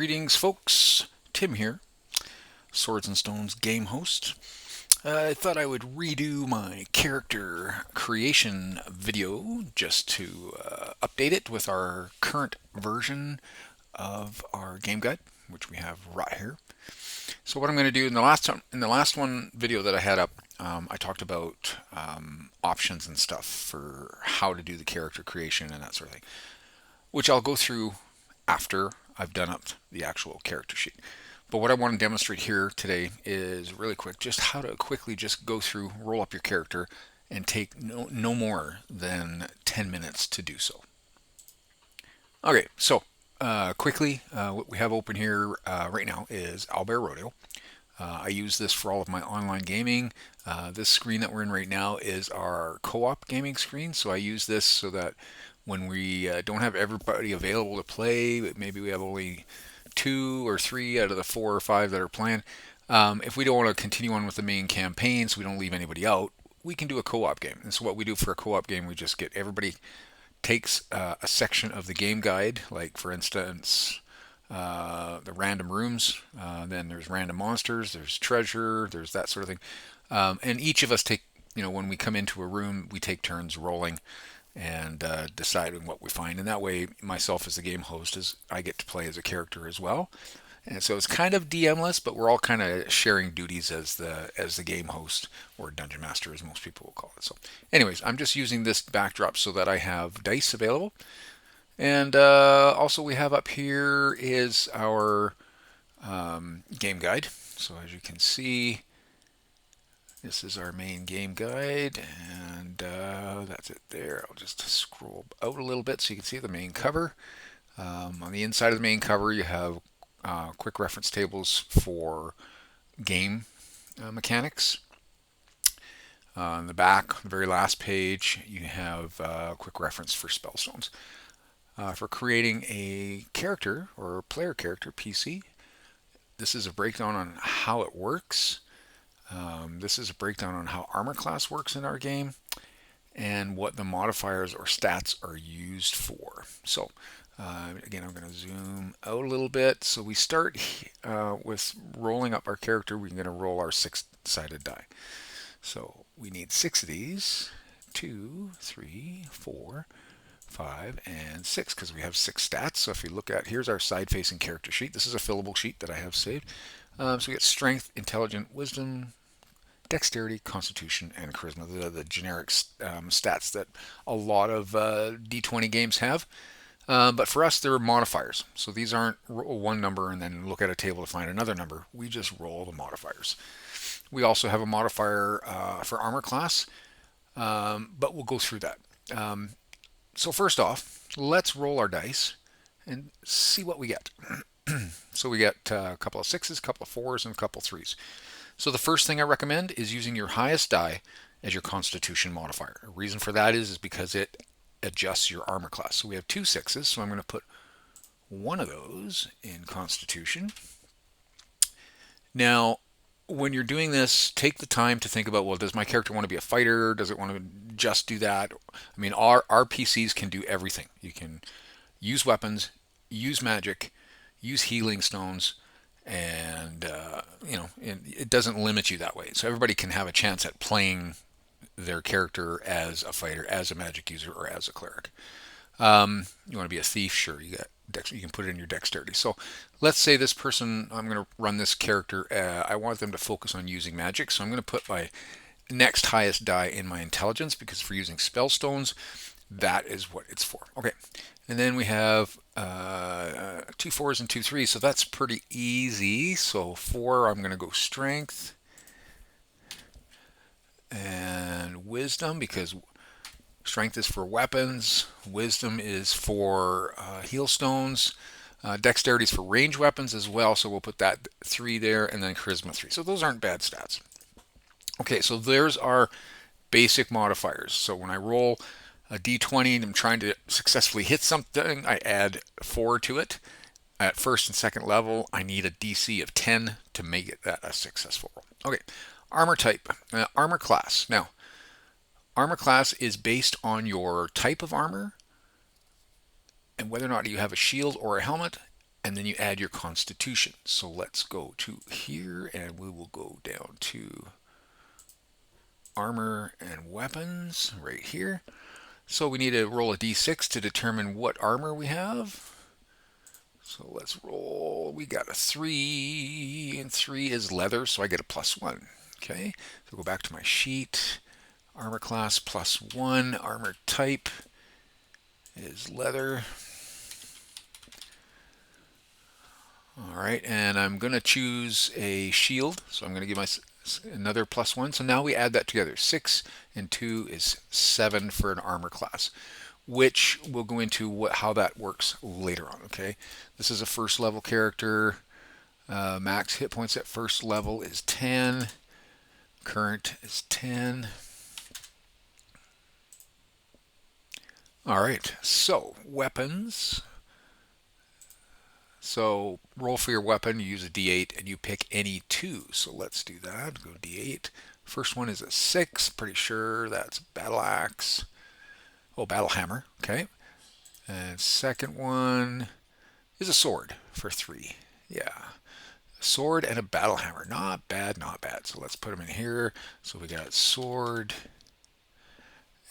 Greetings, folks. Tim here, Swords and Stones game host. I thought I would redo my character creation video just to update it with our current version of our game guide, which we have right here. So what I'm going to do in the last one video that I had up, I talked about options and stuff for how to do the character creation and that sort of thing, which I'll go through after I've done up the actual character sheet. But what I want to demonstrate here today is really quick, just how to quickly just go through, roll up your character, and take no more than 10 minutes to do so. Okay, so quickly, what we have open here right now is Owlbear Rodeo. I use this for all of my online gaming. This screen that we're in right now is our co-op gaming screen, so I use this so that when we don't have everybody available to play, maybe we have only 2 or 3 out of the 4 or 5 that are planned. If we don't want to continue on with the main campaign, so we don't leave anybody out, we can do a co-op game. And so what we do for a co-op game, we just get everybody takes a section of the game guide, like for instance, the random rooms, then there's random monsters, there's treasure, there's that sort of thing. And each of us take, when we come into a room, we take turns rolling and deciding what we find. And that way, myself as the game host, I get to play as a character as well. And so it's kind of DM-less, but we're all kind of sharing duties as the game host, or dungeon master, as most people will call it. So, anyways, I'm just using this backdrop so that I have dice available. And also we have up here is our game guide. So as you can see, this is our main game guide, and that's it there. I'll just scroll out a little bit so you can see the main cover. On the inside of the main cover, you have quick reference tables for game mechanics. On the back, the very last page, you have a quick reference for spellstones. For creating a character or player character PC, this is a breakdown on how it works. This is a breakdown on how armor class works in our game and what the modifiers or stats are used for. So again, I'm going to zoom out a little bit. So we start with rolling up our character. We're going to roll our 6-sided die. So we need 6 of these, 2, 3, 4, 5, and 6, because we have 6 stats. So if you look at, here's our side-facing character sheet. This is a fillable sheet that I have saved. So we get strength, intelligence, wisdom, dexterity, constitution, and charisma. The generic stats that a lot of D20 games have. But for us, they're modifiers. So these aren't roll one number and then look at a table to find another number. We just roll the modifiers. We also have a modifier for armor class, but we'll go through that. So first off, let's roll our dice and see what we get. So we get a couple of 6s, a couple of 4s, and a couple of 3s. So the first thing I recommend is using your highest die as your constitution modifier. The reason for that is because it adjusts your armor class. So we have 2 6s, so I'm going to put one of those in constitution. Now, when you're doing this, take the time to think about, well, does my character want to be a fighter? Does it want to just do that? I mean, our PCs can do everything. You can use weapons, use magic, use healing stones, and it doesn't limit you that way. So everybody can have a chance at playing their character as a fighter, as a magic user, or as a cleric. You want to be a thief? Sure, you can put it in your dexterity. So let's say this person, I'm going to run this character, I want them to focus on using magic, so I'm going to put my next highest die in my intelligence, because for using spell stones, that is what it's for. Okay, and then we have 2 4s and 2 3s, so that's pretty easy. So 4, I'm going to go strength and wisdom, because strength is for weapons, wisdom is for heal stones, dexterity is for range weapons as well, so we'll put that 3 there, and then charisma 3. So those aren't bad stats. Okay, so there's our basic modifiers. So when I roll a d20 and I'm trying to successfully hit something, I add 4 to it. At first and second level, I need a DC of 10 to make it that a successful roll. Okay, armor type, armor class. Now, armor class is based on your type of armor and whether or not you have a shield or a helmet, and then you add your constitution. So let's go to here and we will go down to armor and weapons right here. So we need to roll a d6 to determine what armor we have. So let's roll. We got a 3, and 3 is leather, so I get a +1. Okay, so go back to my sheet. Armor class +1. Armor type is leather. All right, and I'm going to choose a shield, so I'm going to give my another +1. So now we add that together. 6 and 2 is 7 for an armor class, which we'll go into how that works later on. Okay, this is a first level character. Max hit points at first level is 10. Current is 10. All right, so weapons. So roll for your weapon, you use a d8, and you pick any two. So let's do that. Go d8. First one is a 6. Pretty sure that's battle axe. Oh, battle hammer. Okay. And second one is a sword for 3. Yeah. A sword and a battle hammer. Not bad, not bad. So let's put them in here. So we got sword,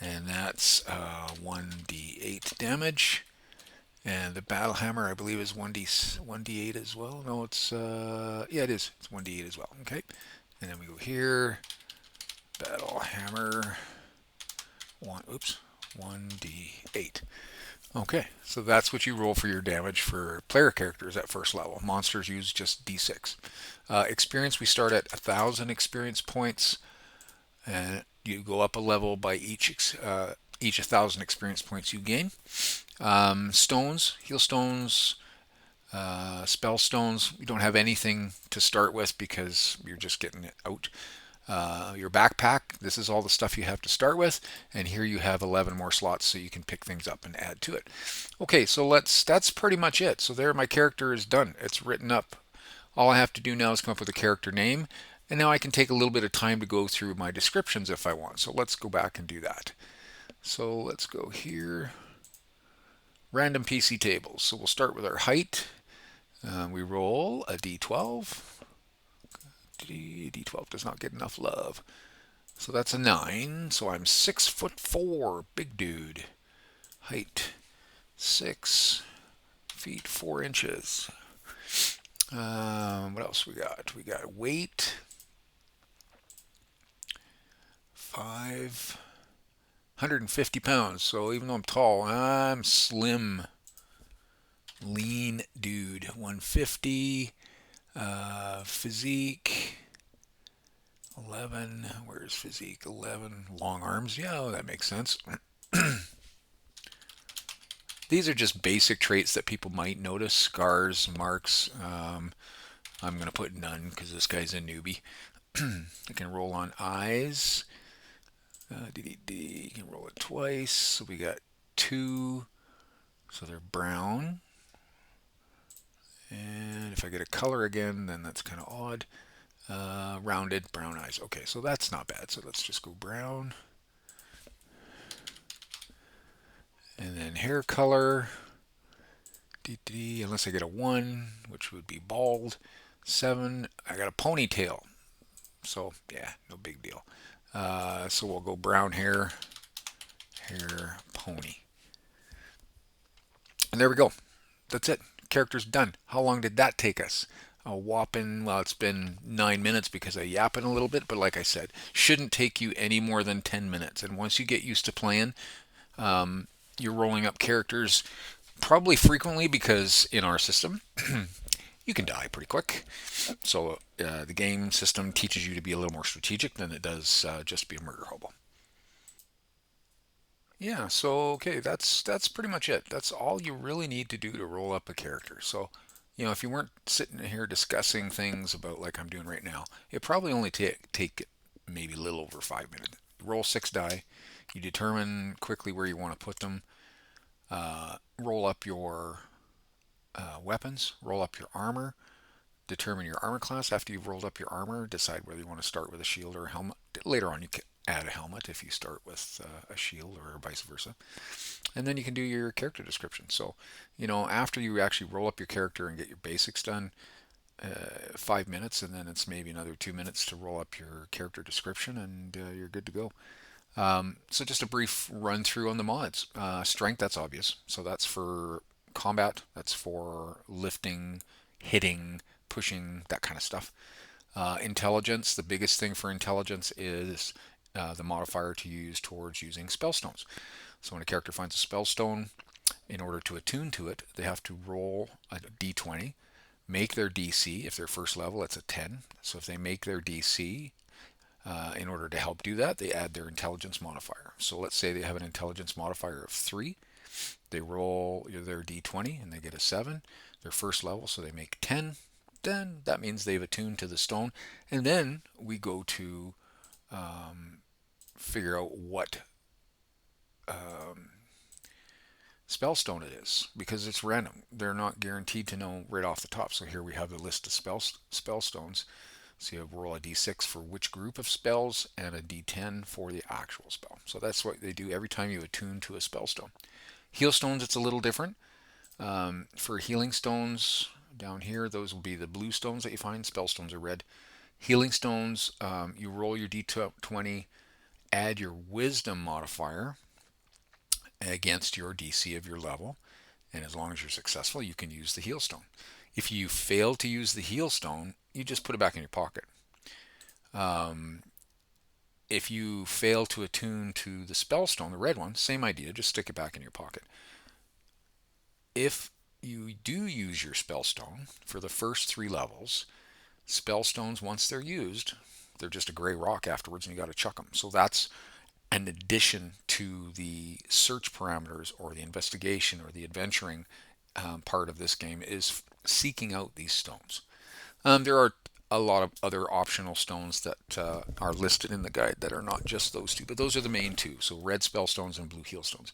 and that's 1d8 damage. And the battle hammer, I believe, is 1d8 as well. No, it's yeah, it is. It's 1d8 as well. Okay, and then we go here. Battle hammer. 1d8. Okay, so that's what you roll for your damage for player characters at first level. Monsters use just d6. Experience, we start at 1,000 experience points, and you go up a level by each 1,000 experience points you gain. Stones, heal stones, spell stones. You don't have anything to start with because you're just getting it out. Your backpack, this is all the stuff you have to start with, and here you have 11 more slots so you can pick things up and add to it. Okay, so that's pretty much it. So there, my character is done. It's written up. All I have to do now is come up with a character name, and now I can take a little bit of time to go through my descriptions if I want. So let's go back and do that. So let's go here. Random PC tables. So we'll start with our height. We roll a d12. D12 does not get enough love. So that's a 9. So I'm 6'4", big dude. Height 6 feet 4 inches. What else we got? We got weight 550 pounds. So even though I'm tall, I'm slim. Lean dude. 150. Physique 11. Where's physique? 11. Long arms. Yeah, that makes sense. These are just basic traits that people might notice. Scars, marks. I'm going to put none because this guy's a newbie. I can roll on eyes. You can roll it twice. So we got 2. So they're brown. And if I get a color again, then that's kind of odd. Rounded brown eyes. Okay, so that's not bad. So let's just go brown. And then hair color. Unless I get a 1, which would be bald. 7. I got a ponytail. So yeah, no big deal. So we'll go brown hair, pony. And there we go. That's it. Character's done. How long did that take us? A whopping, well, it's been 9 minutes because I yapping a little bit, but like I said, shouldn't take you any more than 10 minutes. And once you get used to playing, you're rolling up characters probably frequently because in our system, you can die pretty quick. So the game system teaches you to be a little more strategic than it does just be a murder hobo. Yeah, so okay, that's pretty much it. That's all you really need to do to roll up a character. So, if you weren't sitting here discussing things about like I'm doing right now, it probably only take maybe a little over 5 minutes. Roll 6 die. You determine quickly where you want to put them. Roll up your weapons. Roll up your armor. Determine your armor class. After you've rolled up your armor, decide whether you want to start with a shield or a helmet. Later on, you can add a helmet if you start with a shield or vice versa. And then you can do your character description. So, after you actually roll up your character and get your basics done, 5 minutes, and then it's maybe another 2 minutes to roll up your character description, and you're good to go. So just a brief run through on the mods. Strength, that's obvious. So that's for combat, that's for lifting, hitting, pushing, that kind of stuff. Intelligence, the biggest thing for intelligence is the modifier to use towards using spellstones. So when a character finds a spellstone, in order to attune to it, they have to roll a d20, make their DC. If they're first level, it's a 10. So if they make their DC, in order to help do that, they add their intelligence modifier. So let's say they have an intelligence modifier of 3. They roll their d20 and they get a 7. They're first level, so they make 10. Then that means they've attuned to the stone. And then we go to figure out what spellstone it is, because it's random. They're not guaranteed to know right off the top. So here we have the list of spellstones. So you roll a d6 for which group of spells and a d10 for the actual spell. So that's what they do every time you attune to a spellstone. Heal stones, it's a little different. For healing stones, down here, those will be the blue stones that you find. Spellstones are red. Healing stones, you roll your d20, add your wisdom modifier against your DC of your level, and as long as you're successful, you can use the heal stone. If you fail to use the heal stone, you just put it back in your pocket. If you fail to attune to the spell stone, the red one, same idea, just stick it back in your pocket. If you do use your spell stone for the first 3 levels, spell stones, once they're used, they're just a gray rock afterwards and you got to chuck them. So that's an addition to the search parameters or the investigation or the adventuring part of this game, is seeking out these stones. There are a lot of other optional stones that are listed in the guide that are not just those two, but those are the main two. So red spell stones and blue heal stones.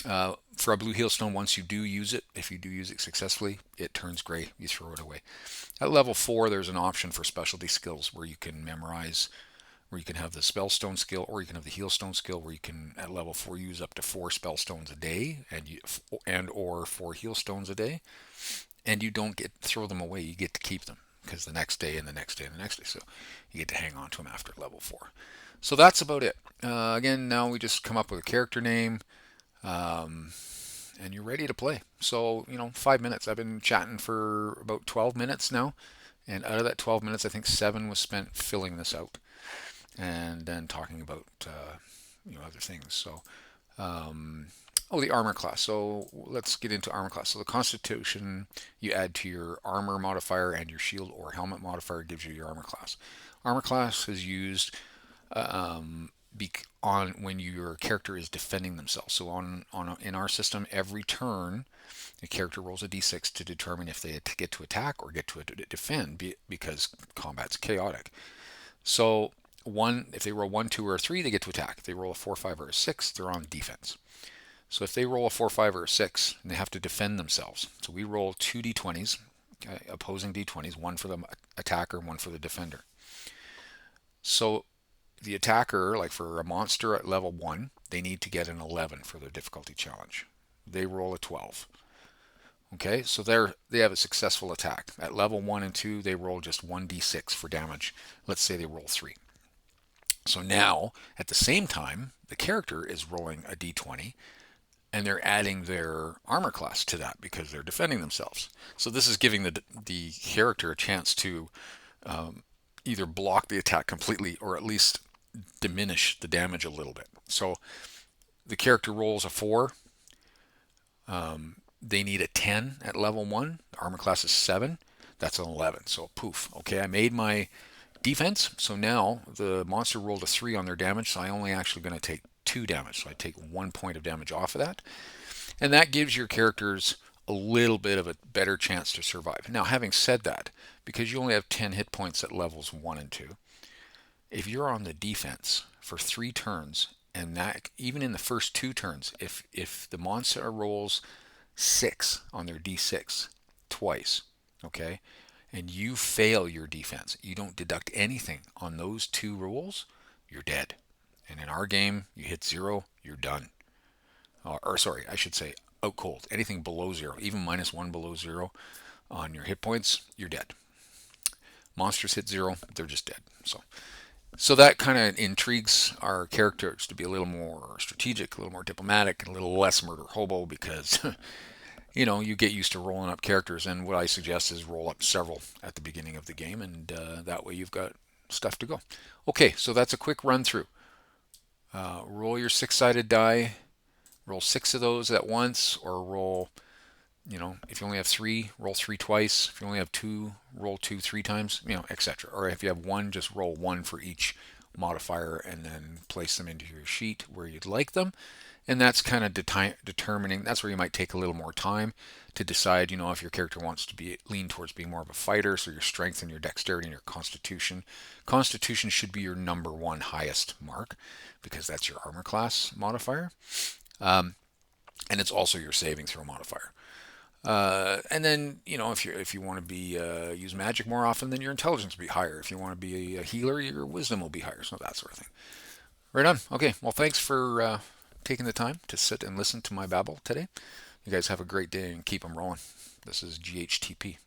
For a blue heal stone, once you do use it, if you do use it successfully, it turns gray. You throw it away. At level 4, there's an option for specialty skills where you can memorize, where you can have the spellstone skill, or you can have the heal stone skill, where you can at level 4 use up to 4 spellstones a day and or 4 heal stones a day, and you don't get throw them away. You get to keep them, because the next day and the next day and the next day, so you get to hang on to them after level 4. So that's about it. Again, now we just come up with a character name, and you're ready to play. So 5 minutes. I've been chatting for about 12 minutes now, and out of that 12 minutes, I think 7 was spent filling this out and then talking about other things. So the armor class. So let's get into armor class. So the constitution you add to your armor modifier, and your shield or helmet modifier gives you your armor class. Armor class is used on when your character is defending themselves. So in our system, every turn the character rolls a d6 to determine if they get to attack or get to defend, because combat's chaotic. So if they roll 1, 2, or 3, they get to attack. If they roll a 4, 5, or a 6, they're on defense. So if they roll a 4, 5, or a 6, they have to defend themselves. So we roll 2 d20s, opposing d20s, one for the attacker, one for the defender. So the attacker, like for a monster at level 1, they need to get an 11 for their difficulty challenge. They roll a 12. Okay, so they have a successful attack. At level 1 and 2, they roll just 1d6 for damage. Let's say they roll 3. So now, at the same time, the character is rolling a d20, and they're adding their armor class to that because they're defending themselves. So this is giving the character a chance to either block the attack completely or at least diminish the damage a little bit. So the character rolls a 4. They need a 10 at level 1. The armor class is 7. That's an 11. So poof. Okay, I made my defense. So now the monster rolled a 3 on their damage, so I'm only actually going to take 2 damage. So I take 1 point of damage off of that. And that gives your characters a little bit of a better chance to survive. Now, having said that, because you only have 10 hit points at levels 1 and 2, if you're on the defense for 3 turns, and that even in the first 2 turns, if the monster rolls 6 on their d6 twice, okay, and you fail your defense, you don't deduct anything on those 2 rolls, you're dead. And in our game, you hit 0, you're done. Or sorry, I should say out cold. Anything below 0, even -1 below 0 on your hit points, you're dead. Monsters hit 0, they're just dead. So that kind of intrigues our characters to be a little more strategic, a little more diplomatic, and a little less murder hobo because you get used to rolling up characters. And what I suggest is roll up several at the beginning of the game, and that way you've got stuff to go. Okay, so that's a quick run through. Roll your 6-sided die, roll 6 of those at once, or roll, if you only have 3, roll 3 twice. If you only have 2, roll 2 3 times, etc. Or if you have 1, just roll 1 for each modifier and then place them into your sheet where you'd like them. And that's kind of determining, that's where you might take a little more time to decide, if your character wants to lean towards being more of a fighter, so your strength and your dexterity and your constitution. Constitution should be your number 1 highest mark because that's your armor class modifier. And it's also your saving throw modifier. And then, if you want to be use magic more often, then your intelligence will be higher. If you want to be a healer, your wisdom will be higher. So that sort of thing. Right on. Okay. Well, thanks for taking the time to sit and listen to my babble today. You guys have a great day and keep them rolling. This is GHTP.